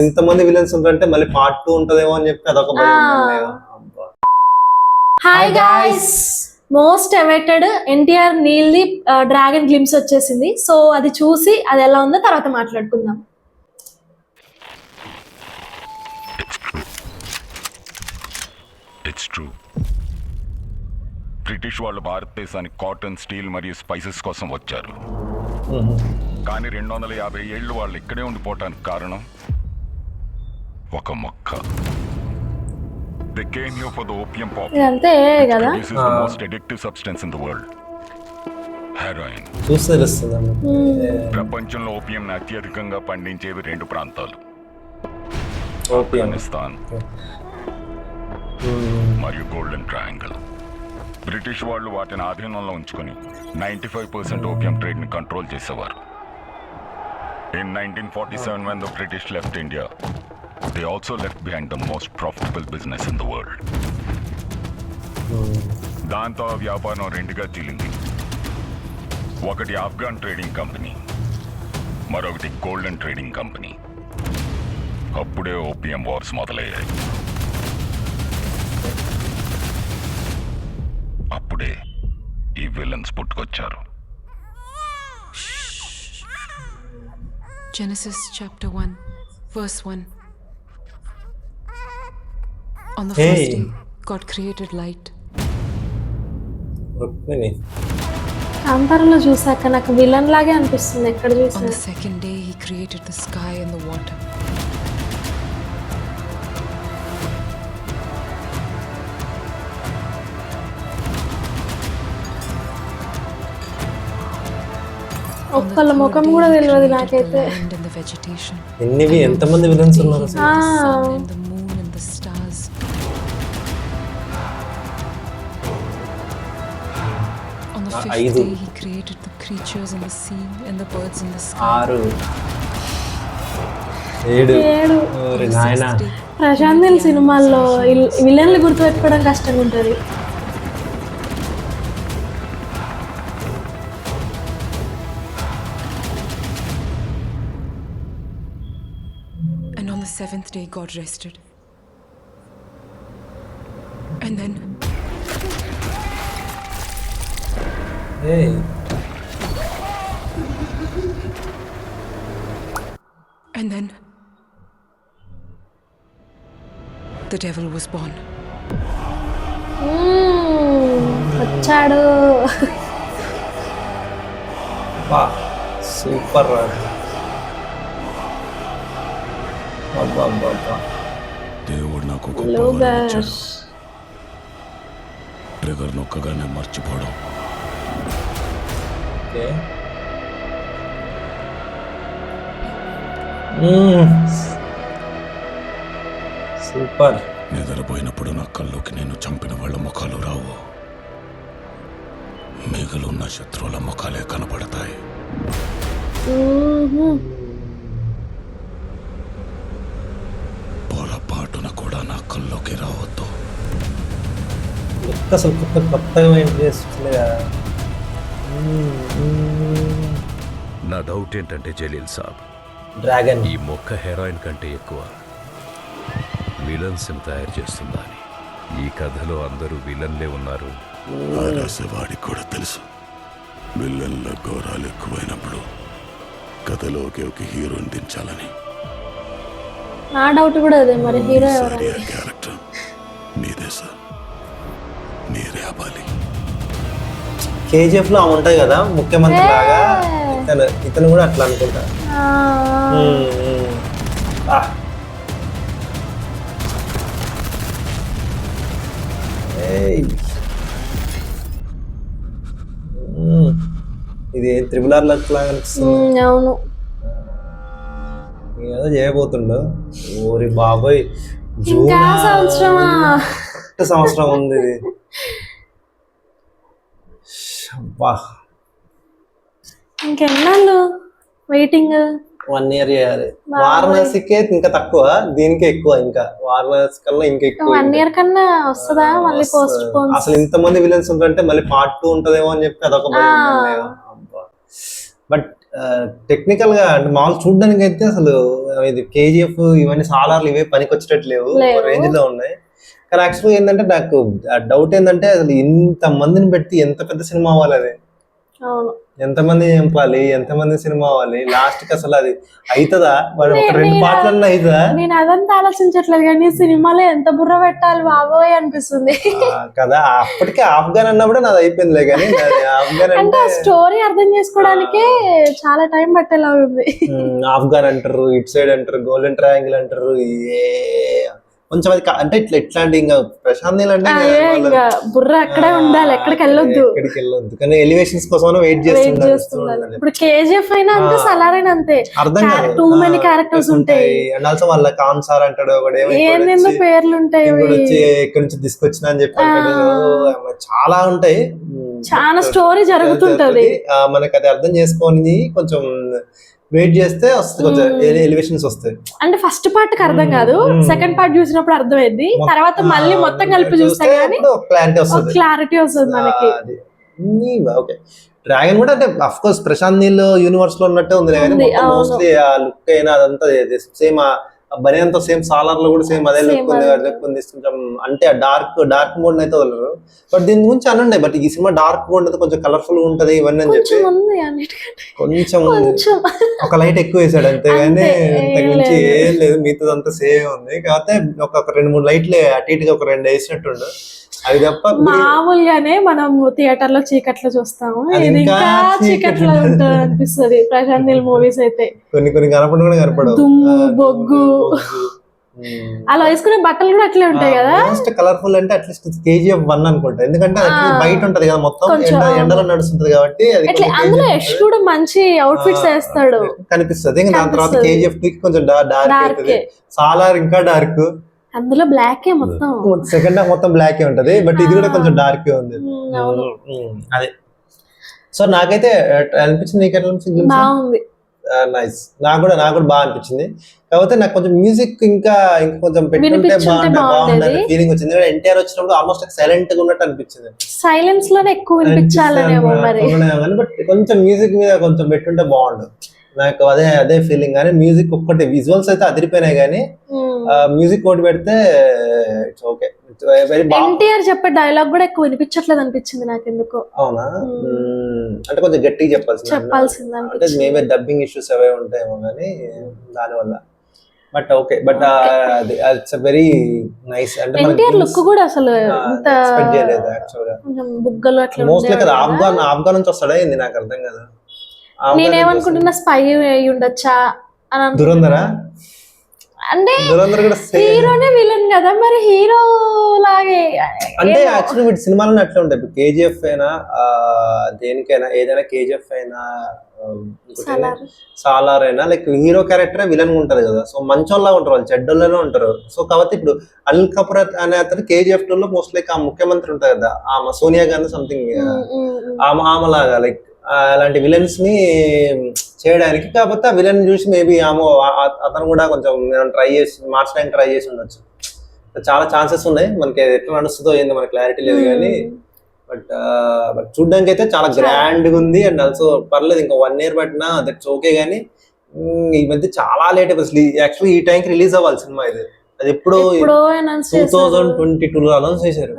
ఇంతమంది విలన్స్ ఉంటారంటే మళ్ళీ పార్ట్ 2 ఉంటదేమో అని చెప్పి అదొక భయం ఉందండి. అబ్బా. Hi guys, most awaited NTR నీల్ది డ్రాగన్ గ్లిమ్స్ వచ్చేసింది. సో అది చూసి అది ఎలా ఉందో తర్వాత మాట్లాడుకుందాం. It's true. బ్రిటిష్ వాళ్ళు భారతదేశానికి కాటన్, స్టీల్ మరియు స్పైసెస్ కోసం వచ్చారు. కానీ 250 ఏళ్ళు వాళ్ళు ఇక్కడే ఉండిపోవటానికి కారణం ఒక మొక్క. They came here for the opium pop. ఇదంతే కదా. This is the most addictive substance in the world. Heroin. చూస్తే తెలుస్తుంది. ప్రపంచంలో ఓపియంని అత్యధికంగా పండించేవి 2 ప్రాంతాలు, ఓపియం ఆఫ్ఘనిస్తాన్ మరియు గోల్డెన్ ట్రయాంగిల్. బ్రిటిష్ వాళ్ళు వాటిని ఆధీనంలో ఉంచుకొని 95% ఓపియం ట్రేడ్ని కంట్రోల్ చేసేవారు. In 1947, when the British left India, they also left behind the most profitable business in the world. దాంతో ఆ వ్యాపారం 2గా చీలింది. ఒకటి ఆఫ్ఘన్ ట్రేడింగ్ కంపెనీ, మరొకటి గోల్డెన్ ట్రేడింగ్ కంపెనీ. అప్పుడే ఓపియం వార్స్ మొదలయ్యాయి. అప్పుడే ఈ villains పుట్టుకొచ్చారు. Genesis chapter 1 verse 1. On the first day God created light. కాంతారలో చూసాక నాకు విలన్ లాగే అనిపిస్తుంది ఎక్కడ On చూసినా. the second day he created the sky and the water. ఒక్కళ్ళ ముఖం కూడా తెలియదు నాకైతే. Land and the vegetation. ఎన్నివి ఎంతమంది విలన్స్ ఉన్నారు అసలు. The sun and the moon and the stars. On the 5th day he created the creatures in the sea and the birds in the sky. 6 7 On the 6th day Prashanth Neel సినిమాల్లో విలన్లు గుర్తుపెట్టుకోవడం కష్టంగా ఉంటుంది. and on the 7th day God rested. And then And then the devil was born. వచ్చాడు. బా super రా. దేవుడు నాకు ఒక hello power guys. ఇచ్చాడు. ట్రిగర్ నొక్కగానే మర్చిపోవడం. ఓకే. సూపర్. నిద్రపోయినప్పుడు నా కల్లోకి నేను చంపిన వాళ్ళ ముఖాలు రావు, మిగులున్న శత్రువుల ముఖాలే కనపడతాయి. పొరపాటున కూడా నా కల్లోకి రావద్దు. అసలు కొత్తగా చేస్తుంది కదా. నా డౌట్ ఏంటంటే జలీల్ సాబ్, డ్రాగన్ ఈ మొక్క హెరాయిన్ కంటే ఎక్కువ విలన్స్ తయారు చేస్తుందా అని. ఈ కథలో అందరూ విలన్లే ఉన్నారు. ఆ రాసేవాడికి కూడా తెలుసు, విల్లన్ల ఘోరాలు ఎక్కువైనప్పుడు కథలోకి ఒక హీరోని దించాలని. నా డౌట్ కూడా అదే, మరి హీరో ఎవరు? సరే, ఆ క్యారెక్టర్ నీదే సార్, మీరే అవ్వాలి. కేజీఎఫ్ లో ఆమె ఉంటాయి కదా ముఖ్యమంత్రి లాగా, ఇతను కూడా అట్లా అనుకుంటా. ఇది త్రిబుల్ ఆర్ లాగా అనిపిస్తుంది. అవును, ఏదో చేయబోతుండో. ఓరి బాబోయ్, ఇంకా సంవత్సరమా? సంవత్సరం ఉంది ఇది. అబ్బా, ఇంకెన్నాళ్ళు వెయిటింగ్? 1 year చేయాలి. వారణాసికే ఇంకా తక్కువ, దీనికే ఎక్కువ. ఇంకా వారణాసి కన్నా ఇంకా ఎక్కువ. 1 year కన్నా వస్తుందా మళ్ళీ పోస్ట్ పోన్? అసలు ఇంతమంది విలన్స్ ఉంటారంటే మళ్ళీ పార్ట్ 2 ఉంటదేమో అని చెప్పి అదొక భయం ఉందండి. బట్ టెక్నికల్ గా అంటే మామూలు చూడడానికి అయితే అసలు ఇది కేజీఎఫ్ ఇవన్నీ సాలార్లు ఇవే పనికి వచ్చేటట్లేవు, లేవు. రేంజ్ లో ఉన్నాయి. కానీ యాక్చువల్గా ఏంటంటే నాకు డౌట్ ఏంటంటే అసలు ఇంత మందిని పెట్టి ఎంత పెద్ద సినిమా అవ్వాలి అది, అవును. ఎంతమంది చంపాలి, ఎంతమంది సినిమా అవ్వాలి, లాస్ట్ కి అసలు అది అవుతుందా, వాడు ఒక 2 పాటలన్నా అవుతుందా నేను అదంతా ఆలోచించట్లేదు కానీ సినిమాలో ఎంత బుర్ర పెట్టాలి బాబోయ్ అనిపిస్తుంది. కదా. అప్పటికే ఆఫ్ఘన్ అన్నప్పుడు నాది అయిపోయిందిలే, కానీ ఆఫ్ఘన్ అంటే ఆ స్టోరీ అర్థం చేసుకోవడానికే చాలా టైం పట్టేలా ఉంది. ఆఫ్ఘన్ అంటారు, ఇట్ సైడ్ అంటారు, గోల్డెన్ ట్రయాంగిల్ అంటారు, కొంచెం అది అంటే ఇట్లాంటి ఇంకా ప్రశాంత్ నీల్ అంటే ఇంకా బుర్ర అక్కడే ఉండాలి, ఎక్కడికి వెళ్ళొద్దు. ఎక్కడికి వెళ్ళొద్దు, కానీ ఎలివేషన్స్ కోసం వెయిట్ చేస్తుండాలి. ఇప్పుడు కేజీఎఫ్ అయినా అంతే, సలార్ అయినా అంతే, అర్థం కాదు, టూ మెనీ క్యారెక్టర్స్ ఉంటాయి. అండ్ ఆల్సో వాళ్ళ ఖాన్ సార్ అంటాడు ఒకటి, ఏందేందో పేర్లు ఉంటాయి, వచ్చి ఎక్కడి నుంచి తీసుకొచ్చినా అని చెప్పి చాలా ఉంటాయి, చాలా స్టోరీ జరుగుతుంటది. మనకి అది అర్థం చేసుకొని కొంచెం వెయిట్ చేస్తే వస్తుంది, కొంచెం ఎలివేషన్స్ వస్తాయి. అంటే ఫస్ట్ పార్ట్ కి అర్థం కాదు, సెకండ్ పార్ట్ చూసినప్పుడు అర్థమైంది, తర్వాత మళ్ళీ మొత్తం కలిపి చూస్తే గానీ క్లారిటీ వస్తుంది మనకి. ఓకే, డ్రాగన్ కూడా అంటే of course Prashanth Neel universe లో ఉన్నట్టే ఉంది, మోస్ట్లీ ఆ లుక్ అయినా అదంతా సేమ్, బనియంతో సేమ్ సాలార్ లో కూడా సేమ్ అదే లుక్ ఉంది, కొంచెం అంటే డార్క్ మోడ్ అయితే వదలరు. బట్ దీని గురించి అనండి, బట్ ఈ సినిమా డార్క్ గా ఉండదు, కొంచెం కలర్ఫుల్ ఉంటది ఇవన్నీ అని చెప్పి కొంచెం ఒక లైట్ ఎక్కువ వేసాడు అంతేగాని అంతకుమించి ఏం లేదు, మిగతాదంతా సేమ్ ఉంది. కాకపోతే ఒక 2-3 లైట్లు అటు ఇటుగా ఒక 2 వేసినట్టుండు, అవి తప్ప. మామూలుగానే మనం థియేటర్ లో చీకట్లో చూస్తాము, ఇది ఇంకా చీకట్లో ఉంటుంది అనిపిస్తుంది ప్రశాంత్ నీల్ మూవీస్ అయితే. కొన్ని కనపడ కూడా కనపడవు, దుమ్ము బొగ్గు, అలా వేసుకునే బట్టలు కూడా అట్లే ఉంటాయి కదా. మోస్ట్ కలర్ఫుల్ అంటే అట్లీస్ట్ కేజీఎఫ్ 1 అనుకుంటా, ఎందుకంటే బయట ఉంటది కదా మొత్తం, ఎండలో నడుస్తుంటది కాబట్టి అందులో యష్ కూడా మంచి అవుట్ ఫిట్స్ వేస్తాడు కనిపిస్తుంది. దాని తర్వాత కేజీఎఫ్ 2 కొంచెం డార్క్ అవుతుంది, సాలార్ ఇంకా డార్క్, అందులో బ్లాక్ మొత్తం, సెకండ్ హాఫ్ మొత్తం బ్లాక్ ఉంటది, బట్ ఇది కూడా కొంచెం డార్క్ ఉంది. అదే సో నాకైతే అనిపించింది, నీకు ఎట్లా అనిపించింది? బాగుంది, నైస్. నాకు కూడా బాగా అనిపించింది. కాకపోతే నాకు కొంచెం మ్యూజిక్ ఇంకా కొంచెం పెట్టుకుంటే బాగుంటుంది ఫీలింగ్ వచ్చింది. ఎన్టీఆర్ వచ్చినప్పుడు ఆల్మోస్ట్ సైలెంట్ గా ఉన్నట్టు అనిపించింది, సైలెన్స్ లోనే ఎక్కువ వినిపించాలనేమో మరి, బట్ కొంచెం మ్యూజిక్ మీద కొంచెం పెట్టుంటే బాగుండు. నాకు అదే ఫీలింగ్. కానీ మ్యూజిక్ ఒక్కటి, విజువల్స్ అయితే అదిరిపోయినాయి, కానీ మ్యూజిక్ ఒకటి పెడితే ఇట్స్ ఓకే, వెరీ బాగా. ఎన్టీఆర్ చెప్పే డైలాగ్ కూడా ఎక్కువ వినిపించట్లేదు అనిపించింది నాకు ఎందుకో. అవునా? అంటే కొంచెం గట్టిగా చెప్పాల్సింది, అంటే మేబీ డబ్బింగ్ ఇష్యూస్ అవే ఉంటాయేమో కానీ దానివల్ల. But okay, but it's very nice. అంటే ఎన్టీఆర్ లుక్ కూడా అసలు ఎక్స్పెక్ట్ చేయలేదు యాక్చువల్ గా, బుగ్గలు అట్లా మోస్ట్లీ కదా ఆఫ్ఘన్ నుంచి వస్తాడా ఏంది నాకు అర్థం కదా. నేనేమనుకుంటున్నా స్పై అయి ఉండొచ్చా అని. దురంధరా అంటే దురంధర్ కూడా హీరోనే విలన్ కదా, మరి హీరో లాగే అంటే యాక్చువల్లీ వీటి సినిమాలను అట్లా ఉంటాయి. ఇప్పుడు కేజీఎఫ్ అయినా దేనికైనా, ఏదైనా కేజీఎఫ్ అయినా సాలార్ అయినా లైక్ హీరో క్యారెక్టర్ విలన్ ఉంటది కదా. సో మంచోళ్ళగా ఉంటారు వాళ్ళు, చెడ్డోళ్ళనే ఉంటారు. సో కాబట్టి ఇప్పుడు అనిల్ కపూర్ అనే అతను కేజీఎఫ్ 2 లో మోస్ట్ లైక్ ఆ ముఖ్యమంత్రి ఉంటది కదా, ఆమె సోనియా గాంధీ సంథింగ్, ఆమెలాగా లైక్ అలాంటి విలన్స్ ని చేయడానికి. కాకపోతే ఆ విలన్ చూసి మేబీ అతను కూడా కొంచెం మార్చడానికి ట్రై చేసి ఉండొచ్చు. చాలా ఛాన్సెస్ ఉన్నాయి, మనకి ఎట్లా నడుస్తుందో ఏందో మనకి క్లారిటీ లేదు కానీ. బట్ చూడడానికి అయితే చాలా గ్రాండ్ గా ఉంది. అండ్ ఆల్సో పర్లేదు, ఇంకా 1 year పట్టినా దట్స్ ఓకే. కానీ ఈ మధ్య చాలా లేట్ అయిపోయింది. యాక్చువల్లీ ఈ టైంకి రిలీజ్ అవ్వాలి సినిమా, అది ఎప్పుడు 2022 లో అనౌన్స్ చేశారు,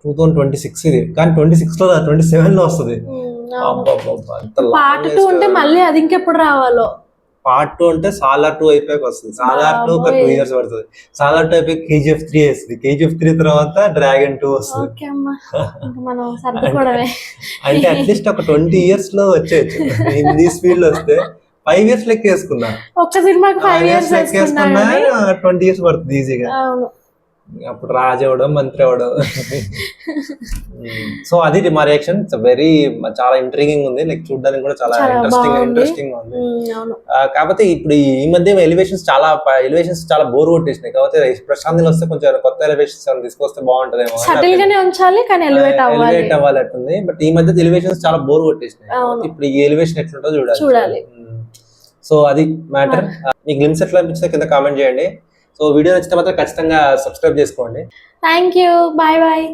2026 ఇది. కానీ 26 లో 27 లో వస్తుంది. పార్ట్ 2 అంటే మళ్ళీ అది ఇంకెప్పుడు రావాలో. పార్ట్ 2 అంటే సాలార్ 2 అయిపోయాక వస్తుంది. సాలార్ 2 ఒక 2 years పడుతుంది. సాలార్ 2 అయిపోయి కేజీఎఫ్ 3 వస్తుంది. కేజీఎఫ్ 3 తర్వాత డ్రాగన్ 2 వస్తుంది. అంటే అట్లీస్ట్ ఒక 20 years లో వచ్చేయచ్చు. హిందీ స్పీడ్ లో వస్తే 5 years లెక్క వేసుకున్నా, ఒక్క సినిమాకి 5 years లెక్క వేసుకున్నా 20 years పడుతుంది ఈజీగా. అప్పుడు రాజు అవడం, మంత్రి అవడం. సో అది మా రియాక్షన్. వెరీ చాలా ఇంట్రీగింగ్ ఉంది, లైక్ చూడడానికి కూడా చాలా ఇంట్రెస్టింగ్ ఉంది. కాకపోతే ఇప్పుడు ఈ మధ్య ఎలివేషన్స్ చాలా బోర్ కొట్టేసినాయి. కాకపోతే ప్రశాంత్ నీల్ వస్తే కొంచెం కొత్త ఎలివేషన్స్ తీసుకొస్తే బాగుంటదేమో, ఎలివేట్ అవ్వాలి అట్టుంది. బట్ ఈ మధ్య ఎలివేషన్స్ చాలా బోర్ కొట్టేసినాయి. ఇప్పుడు ఈ ఎలివేషన్ ఎట్లుంటో చూడాలి. సో అది మ్యాటర్. మీకు గ్లిమ్స్ ఎట్లా అనిపించిందో కింద కామెంట్ చేయండి. సో వీడియో నచ్చితే మాత్రం ఖచ్చితంగా సబ్స్క్రైబ్ చేసుకోండి. Thank you, bye bye.